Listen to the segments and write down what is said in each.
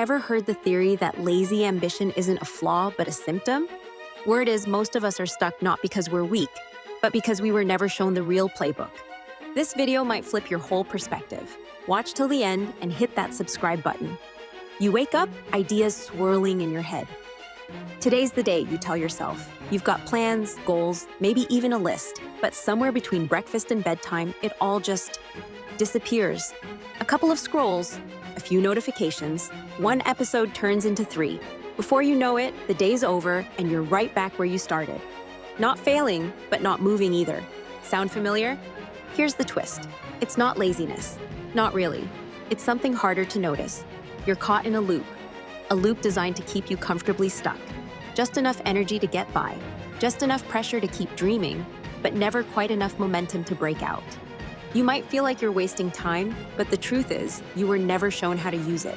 ever heard the theory that lazy ambition isn't a flaw but a symptom? Word is most of us are stuck not because we're weak, but because we were never shown the real playbook. This video might flip your whole perspective. Watch till the end and hit that subscribe button. You wake up, ideas swirling in your head. Today's the day, you tell yourself. You've got plans, goals, maybe even a list, but somewhere between breakfast and bedtime, it all just disappears. A couple of scrolls, a few notifications, one episode turns into 3. Before you know it, the day's over and you're right back where you started. Not failing, but not moving either. Sound familiar? Here's the twist. It's not laziness. Not really. It's something harder to notice. You're caught in a loop designed to keep you comfortably stuck. Just enough energy to get by, just enough pressure to keep dreaming, but never quite enough momentum to break out. You might feel like you're wasting time, but the truth is, you were never shown how to use it.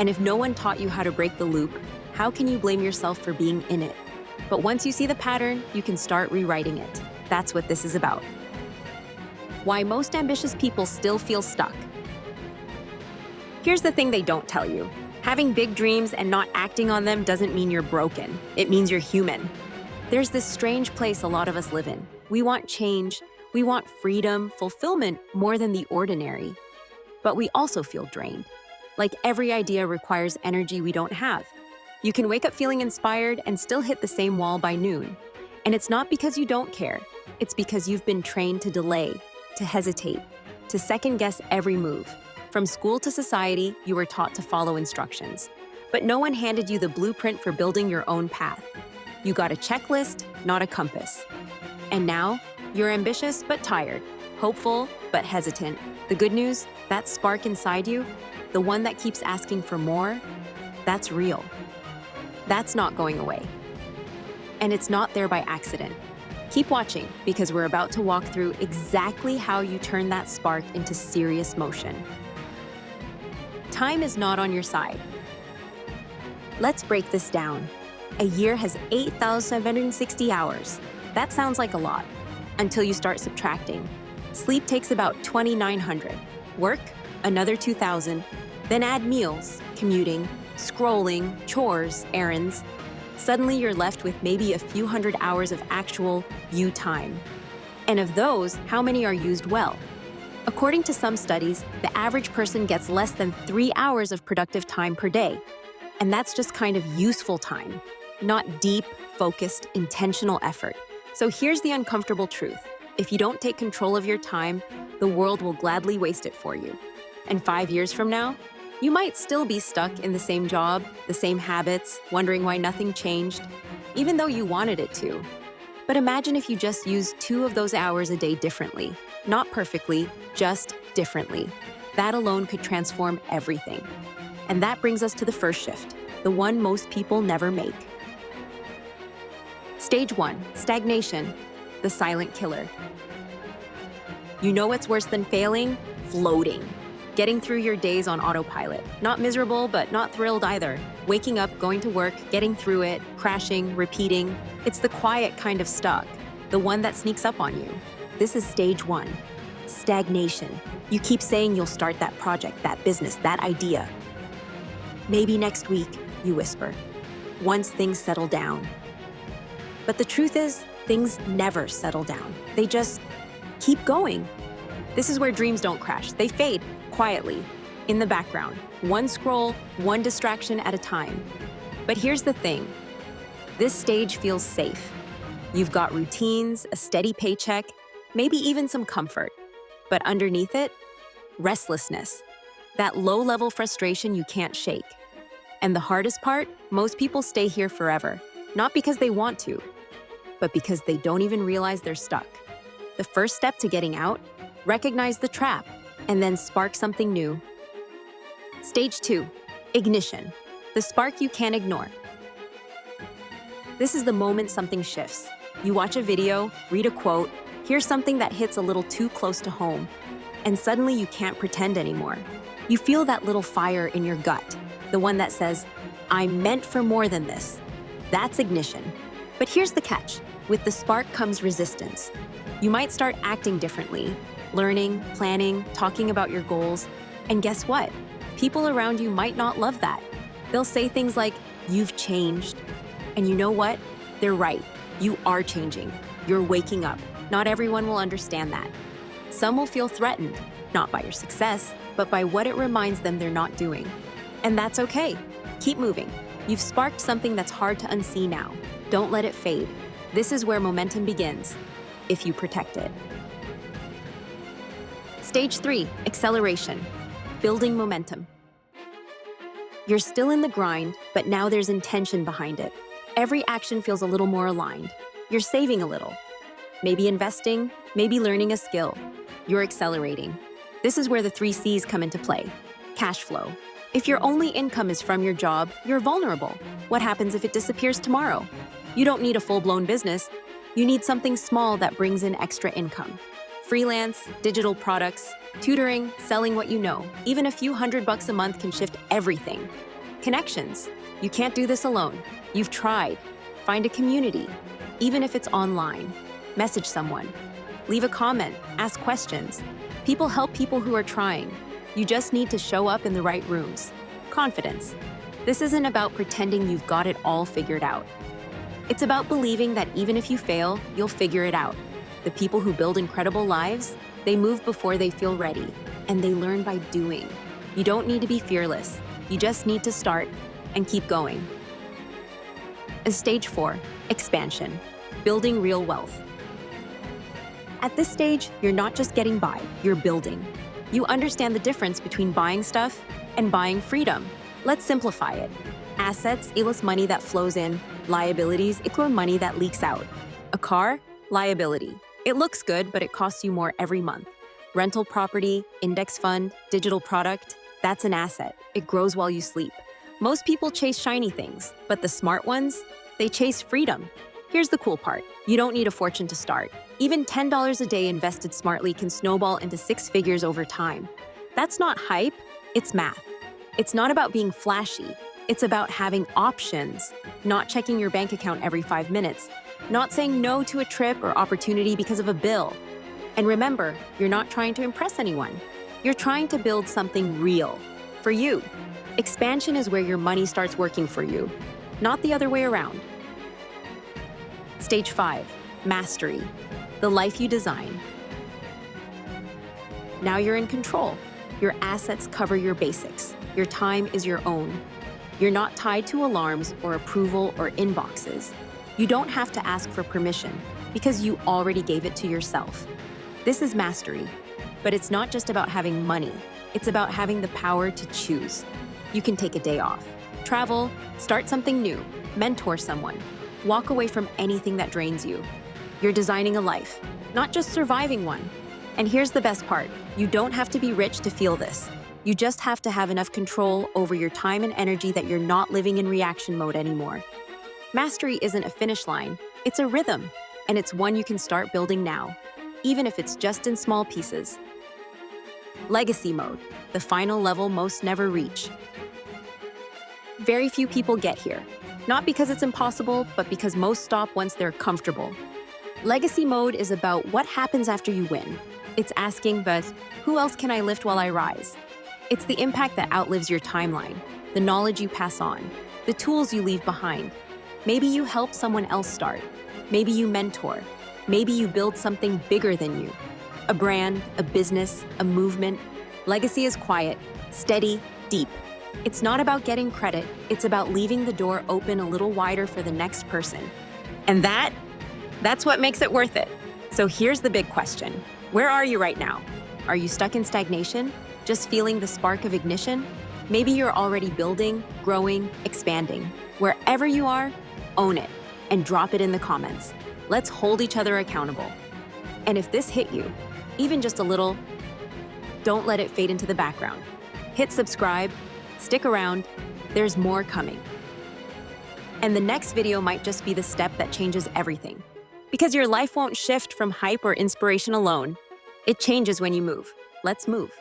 And if no one taught you how to break the loop, how can you blame yourself for being in it? But once you see the pattern, you can start rewriting it. That's what this is about. Why most ambitious people still feel stuck. Here's the thing they don't tell you. Having big dreams and not acting on them doesn't mean you're broken. It means you're human. There's this strange place a lot of us live in. We want change, we want freedom, fulfillment more than the ordinary. But we also feel drained. Like every idea requires energy we don't have. You can wake up feeling inspired and still hit the same wall by noon. And it's not because you don't care. It's because you've been trained to delay, to hesitate, to second-guess every move. From school to society, you were taught to follow instructions. But no one handed you the blueprint for building your own path. You got a checklist, not a compass. And now, you're ambitious but tired, hopeful but hesitant. The good news, that spark inside you, the one that keeps asking for more, that's real. That's not going away. And it's not there by accident. Keep watching, because we're about to walk through exactly how you turn that spark into serious motion. Time is not on your side. Let's break this down. A year has 8,760 hours. That sounds like a lot, until you start subtracting. Sleep takes about 2,900. Work, another 2,000. Then add meals, commuting, scrolling, chores, errands. Suddenly you're left with maybe a few hundred hours of actual you time. And of those, how many are used well? According to some studies, the average person gets less than 3 hours of productive time per day. And that's just kind of useful time, not deep, focused, intentional effort. So here's the uncomfortable truth. If you don't take control of your time, the world will gladly waste it for you. And 5 years from now, you might still be stuck in the same job, the same habits, wondering why nothing changed, even though you wanted it to. But imagine if you just used 2 of those hours a day differently. Not perfectly, just differently. That alone could transform everything. And that brings us to the first shift, the one most people never make. Stage 1, stagnation, the silent killer. You know what's worse than failing? Floating. Getting through your days on autopilot. Not miserable, but not thrilled either. Waking up, going to work, getting through it, crashing, repeating. It's the quiet kind of stuck, the one that sneaks up on you. This is stage 1, stagnation. You keep saying you'll start that project, that business, that idea. Maybe next week, you whisper, once things settle down. But the truth is, things never settle down. They just keep going. This is where dreams don't crash. They fade quietly, in the background. One scroll, one distraction at a time. But here's the thing. This stage feels safe. You've got routines, a steady paycheck, maybe even some comfort. But underneath it, restlessness. That low-level frustration you can't shake. And the hardest part, most people stay here forever. Not because they want to, but because they don't even realize they're stuck. The first step to getting out, recognize the trap, and then spark something new. Stage 2, ignition, the spark you can't ignore. This is the moment something shifts. You watch a video, read a quote, hear something that hits a little too close to home, and suddenly you can't pretend anymore. You feel that little fire in your gut, the one that says, I'm meant for more than this. That's ignition. But here's the catch. With the spark comes resistance. You might start acting differently, learning, planning, talking about your goals. And guess what? People around you might not love that. They'll say things like, "You've changed." And you know what? They're right. You are changing. You're waking up. Not everyone will understand that. Some will feel threatened, not by your success, but by what it reminds them they're not doing. And that's okay. Keep moving. You've sparked something that's hard to unsee now. Don't let it fade. This is where momentum begins, if you protect it. Stage 3, acceleration. Building momentum. You're still in the grind, but now there's intention behind it. Every action feels a little more aligned. You're saving a little. Maybe investing, maybe learning a skill. You're accelerating. This is where the 3 C's come into play. Cash flow. If your only income is from your job, you're vulnerable. What happens if it disappears tomorrow? You don't need a full-blown business. You need something small that brings in extra income. Freelance, digital products, tutoring, selling what you know. Even a few $100 a month can shift everything. Connections. You can't do this alone. You've tried. Find a community, even if it's online. Message someone. Leave a comment. Ask questions. People help people who are trying. You just need to show up in the right rooms. Confidence. This isn't about pretending you've got it all figured out. It's about believing that even if you fail, you'll figure it out. The people who build incredible lives, they move before they feel ready, and they learn by doing. You don't need to be fearless. You just need to start and keep going. Stage 4, expansion. Building real wealth. At this stage, you're not just getting by, you're building. You understand the difference between buying stuff and buying freedom. Let's simplify it. Assets equals money that flows in. Liabilities equal money that leaks out. A car? Liability. It looks good, but it costs you more every month. Rental property, index fund, digital product, that's an asset. It grows while you sleep. Most people chase shiny things, but the smart ones, they chase freedom. Here's the cool part. You don't need a fortune to start. Even $10 a day invested smartly can snowball into 6 figures over time. That's not hype, it's math. It's not about being flashy. It's about having options, not checking your bank account every 5 minutes, not saying no to a trip or opportunity because of a bill. And remember, you're not trying to impress anyone. You're trying to build something real for you. Expansion is where your money starts working for you, not the other way around. Stage 5, mastery. The life you design. Now you're in control. Your assets cover your basics. Your time is your own. You're not tied to alarms or approval or inboxes. You don't have to ask for permission because you already gave it to yourself. This is mastery, but it's not just about having money. It's about having the power to choose. You can take a day off, travel, start something new, mentor someone, walk away from anything that drains you. You're designing a life, not just surviving one. And here's the best part. You don't have to be rich to feel this. You just have to have enough control over your time and energy that you're not living in reaction mode anymore. Mastery isn't a finish line, it's a rhythm, and it's one you can start building now, even if it's just in small pieces. Legacy mode, the final level most never reach. Very few people get here, not because it's impossible, but because most stop once they're comfortable. Legacy mode is about what happens after you win. It's asking, but who else can I lift while I rise? It's the impact that outlives your timeline, the knowledge you pass on, the tools you leave behind. Maybe you help someone else start. Maybe you mentor. Maybe you build something bigger than you. A brand, a business, a movement. Legacy is quiet, steady, deep. It's not about getting credit. It's about leaving the door open a little wider for the next person. And that's what makes it worth it. So here's the big question. Where are you right now? Are you stuck in stagnation? Just feeling the spark of ignition? Maybe you're already building, growing, expanding. Wherever you are, own it and drop it in the comments. Let's hold each other accountable. And if this hit you, even just a little, don't let it fade into the background. Hit subscribe, stick around, there's more coming. And the next video might just be the step that changes everything. Because your life won't shift from hype or inspiration alone. It changes when you move. Let's move.